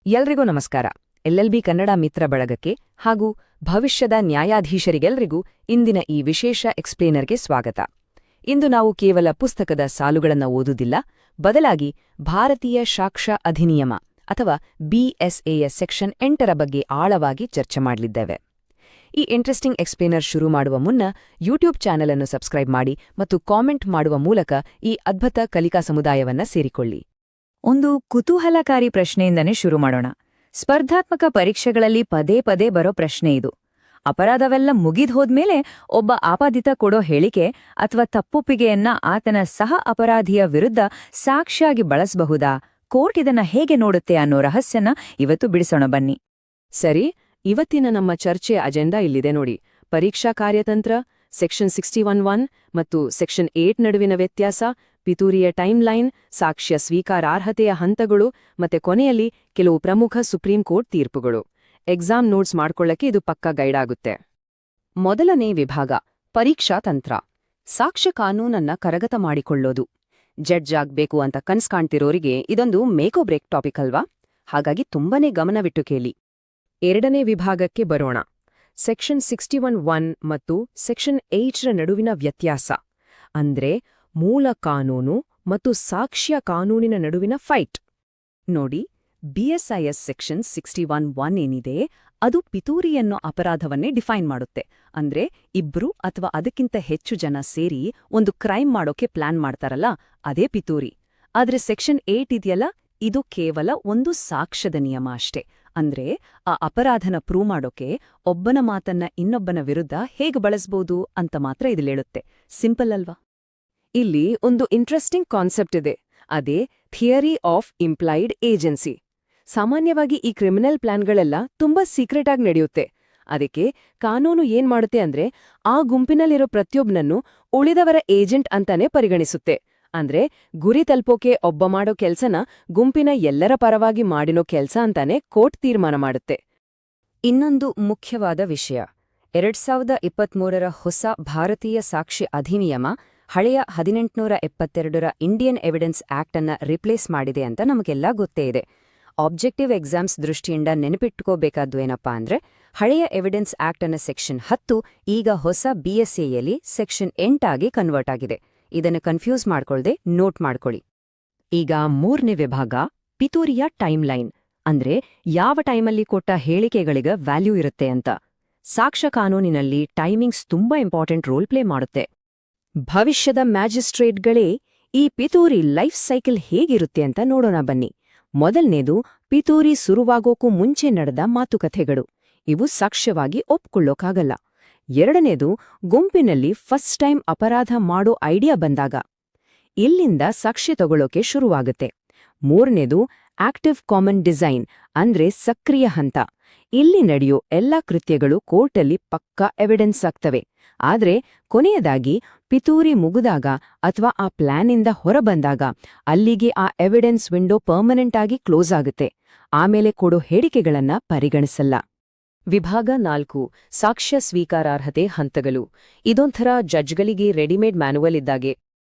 ಎಲ್ರಿಗೂ ನಮಸ್ಕಾರ. ಎಲ್ಎಲ್ಬಿ ಕನ್ನಡ ಮಿತ್ರ ಬಳಗಕ್ಕೆ ಹಾಗೂ ಭವಿಷ್ಯದ ನ್ಯಾಯಾಧೀಶರಿಗೆಲ್ರಿಗೂ ಇಂದಿನ ಈ ವಿಶೇಷ ಎಕ್ಸ್ಪ್ಲೇನರ್ಗೆ ಸ್ವಾಗತ. ಇಂದು ನಾವು ಕೇವಲ ಪುಸ್ತಕದ ಸಾಲುಗಳನ್ನು ಓದುವುದಿಲ್ಲ, ಬದಲಾಗಿ ಭಾರತೀಯ ಸಾಕ್ಷ್ಯ ಅಧಿನಿಯಮ ಅಥವಾ BSAಯ ಸೆಕ್ಷನ್ 8ರ ಬಗ್ಗೆ ಆಳವಾಗಿ ಚರ್ಚೆ ಮಾಡಲಿದ್ದೇವೆ. ಈ ಇಂಟ್ರೆಸ್ಟಿಂಗ್ ಎಕ್ಸ್ಪ್ಲೇನರ್ ಶುರು ಮಾಡುವ ಮುನ್ನ ಯೂಟ್ಯೂಬ್ ಚಾನೆಲ್ ಅನ್ನು ಸಬ್ಸ್ಕ್ರೈಬ್ ಮಾಡಿ ಮತ್ತು ಕಾಮೆಂಟ್ ಮಾಡುವ ಮೂಲಕ ಈ ಅದ್ಭುತ ಕಲಿಕಾ ಸಮುದಾಯವನ್ನ ಸೇರಿಕೊಳ್ಳಿ. ಒಂದು ಕುತೂಹಲಕಾರಿ ಪ್ರಶ್ನೆಯಿಂದನೇ ಶುರು ಮಾಡೋಣ. ಸ್ಪರ್ಧಾತ್ಮಕ ಪರೀಕ್ಷೆಗಳಲ್ಲಿ ಪದೇ ಪದೇ ಬರೋ ಪ್ರಶ್ನೆ ಇದು. ಅಪರಾಧವೆಲ್ಲ ಮುಗಿದ್ಹೋದ್ಮೇಲೆ ಒಬ್ಬ ಆಪಾದಿತ ಕೊಡೋ ಹೇಳಿಕೆ ಅಥವಾ ತಪ್ಪೊಪ್ಪಿಗೆಯನ್ನ ಆತನ ಸಹ ಅಪರಾಧಿಯ ವಿರುದ್ಧ ಸಾಕ್ಷಿಯಾಗಿ ಬಳಸಬಹುದಾ? ಕೋರ್ಟ್ ಇದನ್ನ ಹೇಗೆ ನೋಡುತ್ತೆ ಅನ್ನೋ ರಹಸ್ಯನ ಇವತ್ತು ಬಿಡಿಸೋಣ ಬನ್ನಿ. ಸರಿ, ಇವತ್ತಿನ ನಮ್ಮ ಚರ್ಚೆಯ ಅಜೆಂಡಾ ಇಲ್ಲಿದೆ ನೋಡಿ. ಪರೀಕ್ಷಾ ಕಾರ್ಯತಂತ್ರ, ಸೆಕ್ಷನ್ 61(1) ಮತ್ತು ಸೆಕ್ಷನ್ 8 ನಡುವಿನ ವ್ಯತ್ಯಾಸ, ಪಿತೂರಿಯ ಟೈಮ್ಲೈನ್, ಸಾಕ್ಷ್ಯ ಸ್ವೀಕಾರಾರ್ಹತೆಯ ಹಂತಗಳು ಮತ್ತೆ ಕೊನೆಯಲ್ಲಿ ಕೆಲವು ಪ್ರಮುಖ ಸುಪ್ರೀಂ ಕೋರ್ಟ್ ತೀರ್ಪುಗಳು. ಎಕ್ಸಾಮ್ ನೋಟ್ಸ್ ಮಾಡ್ಕೊಳ್ಳಕ್ಕೆ ಇದು ಪಕ್ಕಾ ಗೈಡ್ ಆಗುತ್ತೆ. ಮೊದಲನೇ ವಿಭಾಗ, ಪರೀಕ್ಷಾ ತಂತ್ರ. ಸಾಕ್ಷ್ಯ ಕಾನೂನನ್ನ ಕರಗತ ಮಾಡಿಕೊಳ್ಳೋದು. ಜಡ್ಜ್ ಆಗ್ಬೇಕು ಅಂತ ಕನ್ಸ್ ಕಾಣ್ತಿರೋರಿಗೆ ಇದೊಂದು ಮೇಕೋ ಬ್ರೇಕ್ ಟಾಪಿಕ್ ಅಲ್ವಾ? ಹಾಗಾಗಿ ತುಂಬನೇ ಗಮನವಿಟ್ಟು ಕೇಳಿ. ಎರಡನೇ ವಿಭಾಗಕ್ಕೆ ಬರೋಣ. ಸೆಕ್ಷನ್ 61(1) ಮತ್ತು ಸೆಕ್ಷನ್ 8ರ ನಡುವಿನ ವ್ಯತ್ಯಾಸ, ಅಂದ್ರೆ ಮೂಲ ಕಾನೂನು ಮತ್ತು ಸಾಕ್ಷ್ಯ ಕಾನೂನಿನ ನಡುವಿನ ಫೈಟ್. ನೋಡಿ, BSIS ಸೆಕ್ಷನ್ 61(1) ಏನಿದೆ ಅದು ಪಿತೂರಿ ಅನ್ನೋ ಅಪರಾಧವನ್ನೇ ಡಿಫೈನ್ ಮಾಡುತ್ತೆ. ಅಂದ್ರೆ ಇಬ್ರು ಅಥವಾ ಅದಕ್ಕಿಂತ ಹೆಚ್ಚು ಜನ ಸೇರಿ ಒಂದು ಕ್ರೈಮ್ ಮಾಡೋಕೆ ಪ್ಲಾನ್ ಮಾಡ್ತಾರಲ್ಲ, ಅದೇ ಪಿತೂರಿ. ಆದ್ರೆ ಸೆಕ್ಷನ್ 8 ಇದೆಯಲ್ಲ, ಇದು ಕೇವಲ ಒಂದು ಸಾಕ್ಷ್ಯದ ನಿಯಮ ಅಷ್ಟೇ. ಅಂದ್ರೆ ಆ ಅಪರಾಧನ ಪ್ರೂವ್ ಮಾಡೋಕೆ ಒಬ್ಬನ ಮಾತನ್ನ ಇನ್ನೊಬ್ಬನ ವಿರುದ್ಧ ಹೇಗೆ ಬಳಸ್ಬೋದು ಅಂತ ಮಾತ್ರ ಇದಿಲೇಳುತ್ತೆ. ಸಿಂಪಲ್ ಅಲ್ವಾ? ಇಲ್ಲಿ ಒಂದು ಇಂಟ್ರೆಸ್ಟಿಂಗ್ ಕಾನ್ಸೆಪ್ಟ್ ಇದೆ, ಅದೇ ಥಿಯರಿ ಆಫ್ ಇಂಪ್ಲೈಡ್ ಏಜೆನ್ಸಿ. ಸಾಮಾನ್ಯವಾಗಿ ಈ ಕ್ರಿಮಿನಲ್ ಪ್ಲಾನ್ಗಳೆಲ್ಲ ತುಂಬಾ ಸೀಕ್ರೆಟ್ ಆಗಿ ನಡೆಯುತ್ತೆ. ಅದಕ್ಕೆ ಕಾನೂನು ಏನ್ ಮಾಡುತ್ತೆ ಅಂದ್ರೆ ಆ ಗುಂಪಿನಲ್ಲಿರೋ ಪ್ರತಿಯೊಬ್ಬನನ್ನು ಉಳಿದವರ ಏಜೆಂಟ್ ಅಂತಾನೆ ಪರಿಗಣಿಸುತ್ತೆ. ಅಂದ್ರೆ ಗುರಿ ತಲುಪೋಕೆ ಒಬ್ಬ ಮಾಡೋ ಕೆಲ್ಸನ ಗುಂಪಿನ ಎಲ್ಲರ ಪರವಾಗಿ ಮಾಡಿನೋ ಕೆಲ್ಸ ಅಂತಾನೆ ಕೋರ್ಟ್ ತೀರ್ಮಾನ ಮಾಡುತ್ತೆ. ಇನ್ನೊಂದು ಮುಖ್ಯವಾದ ವಿಷಯ, 2023ರ ಹೊಸ ಭಾರತೀಯ ಸಾಕ್ಷಿ ಅಧಿನಿಯಮ ಹಳೆಯ 1872ರ ಇಂಡಿಯನ್ ಎವಿಡೆನ್ಸ್ ಆಕ್ಟ್ ಅನ್ನ ರಿಪ್ಲೇಸ್ ಮಾಡಿದೆ ಅಂತ ನಮಗೆಲ್ಲ ಗೊತ್ತೇ ಇದೆ. ಆಬ್ಜೆಕ್ಟಿವ್ ಎಕ್ಸಾಮ್ಸ್ ದೃಷ್ಟಿಯಿಂದ ನೆನಪಿಟ್ಕೋಬೇಕಾದ್ದು ಏನಪ್ಪಾ ಅಂದ್ರೆ, ಹಳೆಯ ಎವಿಡೆನ್ಸ್ ಆಕ್ಟ್ ಅನ್ನ ಸೆಕ್ಷನ್ 10 ಈಗ ಹೊಸ BSAಯಲ್ಲಿ ಸೆಕ್ಷನ್ 8 ಆಗಿ ಕನ್ವರ್ಟ್ ಆಗಿದೆ. ಇದನ್ನು ಕನ್ಫ್ಯೂಸ್ ಮಾಡ್ಕೊಳ್ದೆ ನೋಟ್ ಮಾಡ್ಕೊಳ್ಳಿ. ಈಗ ಮೂರನೇ ವಿಭಾಗ, ಪಿತೂರಿಯ ಟೈಮ್ಲೈನ್. ಅಂದ್ರೆ ಯಾವ ಟೈಮಲ್ಲಿ ಕೊಟ್ಟ ಹೇಳಿಕೆಗಳಿಗೆ ವ್ಯಾಲ್ಯೂ ಇರುತ್ತೆ ಅಂತ. ಸಾಕ್ಷ್ಯ ಕಾನೂನಿನಲ್ಲಿ ಟೈಮಿಂಗ್ಸ್ ತುಂಬಾ ಇಂಪಾರ್ಟೆಂಟ್ ರೋಲ್ ಪ್ಲೇ ಮಾಡುತ್ತೆ. ಭವಿಷ್ಯದ ಮ್ಯಾಜಿಸ್ಟ್ರೇಟ್ಗಳೇ ಈ ಪಿತೂರಿ ಲೈಫ್ ಸೈಕಲ್ ಹೇಗಿರುತ್ತೆ ಅಂತ ನೋಡೋಣ ಬನ್ನಿ. ಮೊದಲನೇದು, ಪಿತೂರಿ ಶುರುವಾಗೋಕ್ಕೂ ಮುಂಚೆ ನಡೆದ ಮಾತುಕತೆಗಳು. ಇವು ಸಾಕ್ಷ್ಯವಾಗಿ ಒಪ್ಕೊಳ್ಳೋಕ್ಕಾಗಲ್ಲ. ಎರಡನೇದು, ಗುಂಪಿನಲ್ಲಿ ಫಸ್ಟ್ ಟೈಮ್ ಅಪರಾಧ ಮಾಡೋ ಐಡಿಯಾ ಬಂದಾಗ. ಇಲ್ಲಿಂದ ಸಾಕ್ಷ್ಯ ತಗೊಳ್ಳೋಕೆ ಶುರುವಾಗುತ್ತೆ. ಮೂರನೇದು, ಆಕ್ಟಿವ್ ಕಾಮನ್ ಡಿಸೈನ್ ಅಂದ್ರೆ ಸಕ್ರಿಯ ಹಂತ. ಇಲ್ಲಿ ನಡೆಯೋ ಎಲ್ಲಾ ಕೃತ್ಯಗಳು ಕೋರ್ಟಲ್ಲಿ ಪಕ್ಕಾ ಎವಿಡೆನ್ಸ್ ಆಗ್ತವೆ. ಆದ್ರೆ ಕೊನೆಯದಾಗಿ ಪಿತೂರಿ ಮುಗಿದಾಗ ಅಥವಾ ಆ ಪ್ಲಾನಿಂದ ಹೊರಬಂದಾಗ ಅಲ್ಲಿಗೆ ಆ ಎವಿಡೆನ್ಸ್ ವಿಂಡೋ ಪರ್ಮನೆಂಟ್ ಆಗಿ ಕ್ಲೋಸ್ ಆಗುತ್ತೆ. ಆಮೇಲೆ ಕೊಡೋ ಹೇಳಿಕೆಗಳನ್ನ ಪರಿಗಣಿಸಲ್ಲ. ವಿಭಾಗ 4, ಸಾಕ್ಷ್ಯ ಸ್ವೀಕಾರಾರ್ಹತೆ ಹಂತಗಳು. ಇದೊಂಥರ ಜಡ್ಜ್ಗಳಿಗೆ ರೆಡಿಮೇಡ್ ಮ್ಯಾನುವಲ್ ಇದ್ದಾಗೆ.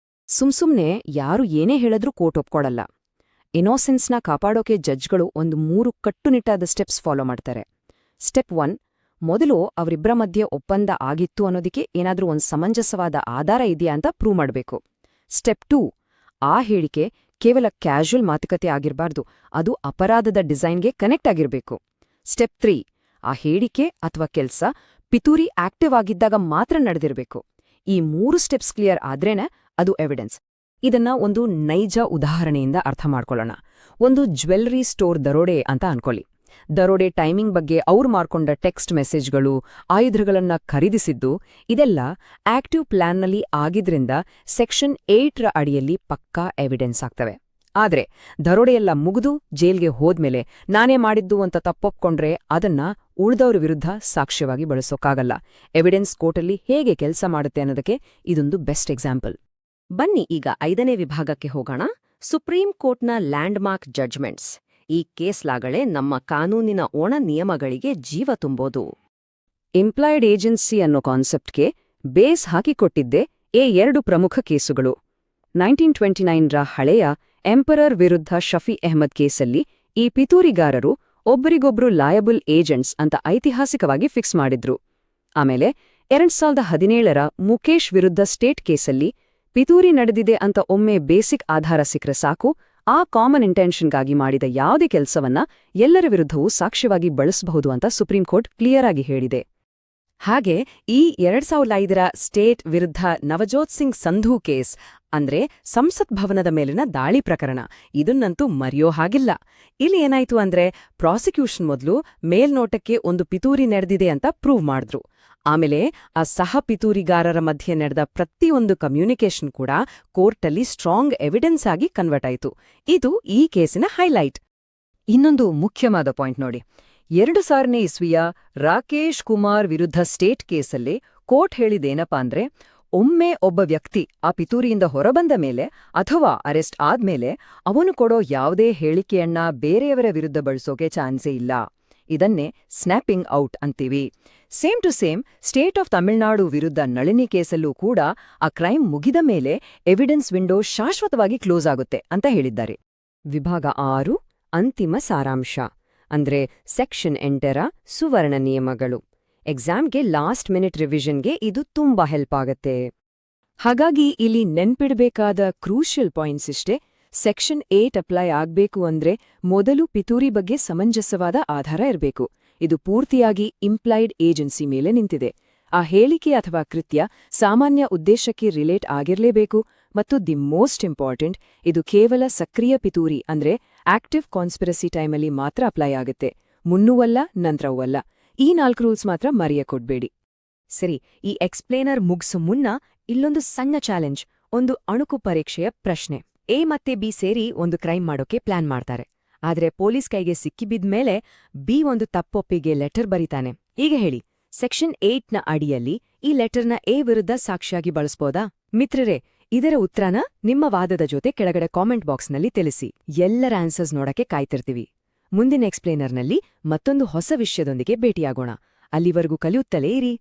ಸುಮ್ಸುಮ್ನೆ ಯಾರು ಏನೇ ಹೇಳಿದ್ರೂ ಕೋರ್ಟ್ ಒಪ್ಕೊಳಲ್ಲ. ಇನೋಸೆನ್ಸ್ನ ಕಾಪಾಡೋಕೆ ಜಡ್ಜ್ಗಳು ಒಂದು 3 ಕಟ್ಟುನಿಟ್ಟಾದ ಸ್ಟೆಪ್ಸ್ ಫಾಲೋ ಮಾಡ್ತಾರೆ. ಸ್ಟೆಪ್ 1, ಮೊದಲು ಅವರಿಬ್ಬರ ಮಧ್ಯೆ ಒಪ್ಪಂದ ಆಗಿತ್ತು ಅನ್ನೋದಕ್ಕೆ ಏನಾದ್ರೂ ಒಂದು ಸಮಂಜಸವಾದ ಆಧಾರ ಇದೆಯಾ ಅಂತ ಪ್ರೂವ್ ಮಾಡಬೇಕು. ಸ್ಟೆಪ್ 2, ಆ ಹೇಳಿಕೆ ಕೇವಲ ಕ್ಯಾಶುವಲ್ ಮಾತುಕತೆ ಆಗಿರಬಾರ್ದು, ಅದು ಅಪರಾಧದ ಡಿಸೈನ್ಗೆ ಕನೆಕ್ಟ್ ಆಗಿರಬೇಕು. ಸ್ಟೆಪ್ 3, ಆ ಹೇಳಿಕೆ ಅಥವಾ ಕೆಲ್ಸ ಪಿತೂರಿ ಆಕ್ಟಿವ್ ಆಗಿದ್ದಾಗ ಮಾತ್ರ ನಡೆದಿರಬೇಕು. ಈ 3 ಸ್ಟೆಪ್ಸ್ ಕ್ಲಿಯರ್ ಆದ್ರೇನೆ ಅದು ಎವಿಡೆನ್ಸ್. ಇದನ್ನ ಒಂದು ನೈಜ ಉದಾಹರಣೆಯಿಂದ ಅರ್ಥ ಮಾಡ್ಕೊಳ್ಳೋಣ. ಒಂದು ಜ್ಯುವೆಲ್ಲರಿ ಸ್ಟೋರ್ ದರೋಡೆ ಅಂತ ಅನ್ಕೊಳ್ಳಿ. ದರೋಡೆ ಟೈಮಿಂಗ್ ಬಗ್ಗೆ ಅವ್ರು ಮಾಡ್ಕೊಂಡ ಟೆಕ್ಸ್ಟ್ ಮೆಸೇಜ್ಗಳು, ಆಯುಧಗಳನ್ನ ಖರೀದಿಸಿದ್ದು, ಇದೆಲ್ಲ ಆಕ್ಟಿವ್ ಪ್ಲಾನ್ನಲ್ಲಿ ಆಗಿದ್ರಿಂದ ಸೆಕ್ಷನ್ 8ರ ಅಡಿಯಲ್ಲಿ ಪಕ್ಕಾ ಎವಿಡೆನ್ಸ್ ಆಗ್ತವೆ. ಆದ್ರೆ ದರೋಡೆಯೆಲ್ಲ ಮುಗಿದು ಜೈಲ್ಗೆ ಹೋದ್ಮೇಲೆ ನಾನೇ ಮಾಡಿದ್ದು ಅಂತ ತಪ್ಪೊಪ್ಕೊಂಡ್ರೆ ಅದನ್ನ ಉಳಿದವ್ರ ವಿರುದ್ಧ ಸಾಕ್ಷ್ಯವಾಗಿ ಬಳಸೋಕ್ಕಾಗಲ್ಲ. ಎವಿಡೆನ್ಸ್ ಕೋರ್ಟಲ್ಲಿ ಹೇಗೆ ಕೆಲಸ ಮಾಡುತ್ತೆ ಅನ್ನೋದಕ್ಕೆ ಇದೊಂದು ಬೆಸ್ಟ್ ಎಕ್ಸಾಂಪಲ್. ಬನ್ನಿ ಈಗ 5ನೇ ವಿಭಾಗಕ್ಕೆ ಹೋಗೋಣ. ಸುಪ್ರೀಂ ಕೋರ್ಟ್ನ ಲ್ಯಾಂಡ್ಮಾರ್ಕ್ ಜಡ್ಜ್ಮೆಂಟ್ಸ್. ಈ ಕೇಸ್ಲಾಗಳೇ ನಮ್ಮ ಕಾನೂನಿನ ಒಣ ನಿಯಮಗಳಿಗೆ ಜೀವ ತುಂಬೋದು. ಇಂಪ್ಲಾಯ್ಡ್ ಏಜೆನ್ಸಿ ಅನ್ನೋ ಕಾನ್ಸೆಪ್ಟ್ಗೆ ಬೇಸ್ ಹಾಕಿಕೊಟ್ಟಿದ್ದೆ ಈ 2 ಪ್ರಮುಖ ಕೇಸುಗಳು. 1929ರ ಹಳೆಯ ಎಂಪರರ್ ವಿರುದ್ಧ ಶಫಿ ಅಹ್ಮದ್ ಕೇಸಲ್ಲಿ ಈ ಪಿತೂರಿಗಾರರು ಒಬ್ಬರಿಗೊಬ್ರು ಲಾಯಬಲ್ ಏಜೆಂಟ್ಸ್ ಅಂತ ಐತಿಹಾಸಿಕವಾಗಿ ಫಿಕ್ಸ್ ಮಾಡಿದ್ರು. ಆಮೇಲೆ 2017ರ ಮುಕೇಶ್ ವಿರುದ್ಧ ಸ್ಟೇಟ್ ಕೇಸಲ್ಲಿ ಪಿತೂರಿ ನಡೆದಿದೆ ಅಂತ ಒಮ್ಮೆ ಬೇಸಿಕ್ ಆಧಾರ ಸಿಕ್ರೆ ಸಾಕು, ಆ ಕಾಮನ್ ಇಂಟೆನ್ಷನ್ಗಾಗಿ ಮಾಡಿದ ಯಾವುದೇ ಕೆಲಸವನ್ನ ಎಲ್ಲರ ವಿರುದ್ಧವೂ ಸಾಕ್ಷ್ಯವಾಗಿ ಬಳಸಬಹುದು ಅಂತ ಸುಪ್ರೀಂ ಕೋರ್ಟ್ ಕ್ಲಿಯರ್ ಆಗಿ ಹೇಳಿದೆ. ಹಾಗೆ ಈ 2005ರ ಸ್ಟೇಟ್ ವಿರುದ್ಧ ನವಜೋತ್ ಸಿಂಗ್ ಸಂಧೂ ಕೇಸ್ ಅಂದ್ರೆ ಸಂಸತ್ ಭವನದ ಮೇಲಿನ ದಾಳಿ ಪ್ರಕರಣ, ಇದನ್ನಂತೂ ಮರೆಯೋ ಹಾಗಿಲ್ಲ. ಇಲ್ಲಿ ಏನಾಯ್ತು ಅಂದ್ರೆ ಪ್ರಾಸಿಕ್ಯೂಷನ್ ಮೊದಲು ಮೇಲ್ನೋಟಕ್ಕೆ ಒಂದು ಪಿತೂರಿ ನಡೆದಿದೆ ಅಂತ ಪ್ರೂವ್ ಮಾಡಿದ್ರು. ಆಮೇಲೆ ಆ ಸಹ ಪಿತೂರಿಗಾರರ ಮಧ್ಯೆ ನಡೆದ ಪ್ರತಿಯೊಂದು ಕಮ್ಯುನಿಕೇಷನ್ ಕೂಡ ಕೋರ್ಟಲ್ಲಿ ಸ್ಟ್ರಾಂಗ್ ಎವಿಡೆನ್ಸ್ ಆಗಿ ಕನ್ವರ್ಟ್ ಆಯಿತು. ಇದು ಈ ಕೇಸಿನ ಹೈಲೈಟ್. ಇನ್ನೊಂದು ಮುಖ್ಯವಾದ ಪಾಯಿಂಟ್ ನೋಡಿ, 2000ನೇ ಇಸ್ವಿಯ ರಾಕೇಶ್ ಕುಮಾರ್ ವಿರುದ್ಧ ಸ್ಟೇಟ್ ಕೇಸಲ್ಲಿ ಕೋರ್ಟ್ ಹೇಳಿದೇನಪ್ಪಾ ಅಂದ್ರೆ, ಒಮ್ಮೆ ಒಬ್ಬ ವ್ಯಕ್ತಿ ಆ ಪಿತೂರಿಯಿಂದ ಹೊರಬಂದ ಮೇಲೆ ಅಥವಾ ಅರೆಸ್ಟ್ ಆದ್ಮೇಲೆ ಅವನು ಕೊಡೋ ಯಾವುದೇ ಹೇಳಿಕೆಯನ್ನ ಬೇರೆಯವರ ವಿರುದ್ಧ ಬಳಸೋಕೆ ಚಾನ್ಸೇ ಇಲ್ಲ. ಇದನ್ನೇ ಸ್ನ್ಯಾಪಿಂಗ್ ಔಟ್ ಅಂತೀವಿ. Same to same state of Tamil Nadu ವಿರುದ್ಧ ನಳಿನಿ ಕೇಸಲ್ಲೂ ಕೂಡ ಆ ಕ್ರೈಮ್ ಮುಗಿದ ಮೇಲೆ ಎವಿಡೆನ್ಸ್ ವಿಂಡೋ ಶಾಶ್ವತವಾಗಿ ಕ್ಲೋಸ್ ಆಗುತ್ತೆ ಅಂತ ಹೇಳಿದ್ದಾರೆ. ವಿಭಾಗ 6 ಅಂತಿಮ ಸಾರಾಂಶ ಅಂದ್ರೆ ಸೆಕ್ಷನ್ 8ರ ಸುವರ್ಣ ನಿಯಮಗಳು. ಎಕ್ಸಾಮ್ಗೆ ಲಾಸ್ಟ್ ಮಿನಿಟ್ ರಿವಿಷನ್ಗೆ ಇದು ತುಂಬಾ ಹೆಲ್ಪ್ ಆಗತ್ತೆ. ಹಾಗಾಗಿ ಇಲ್ಲಿ ನೆನ್ಪಿಡ್ಬೇಕಾದ ಕ್ರೂಷಿಯಲ್ ಪಾಯಿಂಟ್ಸ್ ಇಷ್ಟೇ. ಸೆಕ್ಷನ್ 8 ಅಪ್ಲೈ ಆಗ್ಬೇಕು ಅಂದ್ರೆ ಮೊದಲು ಪಿತೂರಿ ಬಗ್ಗೆ ಸಮಂಜಸವಾದ ಆಧಾರ ಇರಬೇಕು. ಇದು ಪೂರ್ತಿಯಾಗಿ ಇಂಪ್ಲೈಡ್ ಏಜೆನ್ಸಿ ಮೇಲೆ ನಿಂತಿದೆ. ಆ ಹೇಳಿಕೆ ಅಥವಾ ಕೃತ್ಯ ಸಾಮಾನ್ಯ ಉದ್ದೇಶಕ್ಕೆ ರಿಲೇಟ್ ಆಗಿರ್ಲೇಬೇಕು ಮತ್ತು ದಿ ಮೋಸ್ಟ್ ಇಂಪಾರ್ಟೆಂಟ್, ಇದು ಕೇವಲ ಸಕ್ರಿಯ ಪಿತೂರಿ ಅಂದ್ರೆ ಆಕ್ಟಿವ್ ಕಾನ್ಸ್ಪಿರಸಿ ಟೈಮಲ್ಲಿ ಮಾತ್ರ ಅಪ್ಲೈ ಆಗುತ್ತೆ, ಮುನ್ನೂವಲ್ಲ ನಂತರವೂ ಅಲ್ಲ. ಈ 4 ರೂಲ್ಸ್ ಮಾತ್ರ ಮರೆಯಕ್ಕೊಡ್ಬೇಡಿ. ಸರಿ, ಈ ಎಕ್ಸ್ಪ್ಲೇನರ್ ಮುಗ್ಸು ಮುನ್ನ ಇಲ್ಲೊಂದು ಸಣ್ಣ ಚಾಲೆಂಜ್, ಒಂದು ಅಣುಕು ಪರೀಕ್ಷೆಯ ಪ್ರಶ್ನೆ. ಎ ಮತ್ತೆ ಬಿ ಸೇರಿ ಒಂದು ಕ್ರೈಮ್ ಮಾಡೋಕೆ ಪ್ಲಾನ್ ಮಾಡ್ತಾರೆ. ಆದ್ರೆ ಪೊಲೀಸ್ ಕೈಗೆ ಸಿಕ್ಕಿಬಿದ್ಮೇಲೆ ಬಿ ಒಂದು ತಪ್ಪೊಪ್ಪಿಗೆ ಲೆಟರ್ ಬರೀತಾನೆ. ಈಗ ಹೇಳಿ, ಸೆಕ್ಷನ್ 8ನ ಅಡಿಯಲ್ಲಿ ಈ ಲೆಟರ್ನ ಎ ವಿರುದ್ಧ ಸಾಕ್ಷಿಯಾಗಿ ಬಳಸ್ಬೋದಾ? ಮಿತ್ರರೇ, ಇದರ ಉತ್ತರನ ನಿಮ್ಮ ವಾದದ ಜೊತೆ ಕೆಳಗಡೆ ಕಾಮೆಂಟ್ ಬಾಕ್ಸ್ನಲ್ಲಿ ತಿಳಿಸಿ. ಎಲ್ಲರ ಆನ್ಸರ್ಸ್ ನೋಡಕ್ಕೆ ಕಾಯ್ತಿರ್ತೀವಿ. ಮುಂದಿನ ಎಕ್ಸ್ಪ್ಲೇನರ್ನಲ್ಲಿ ಮತ್ತೊಂದು ಹೊಸ ವಿಷಯದೊಂದಿಗೆ ಭೇಟಿಯಾಗೋಣ. ಅಲ್ಲಿವರೆಗೂ ಕಲಿಯುತ್ತಲೇ ಇರಿ.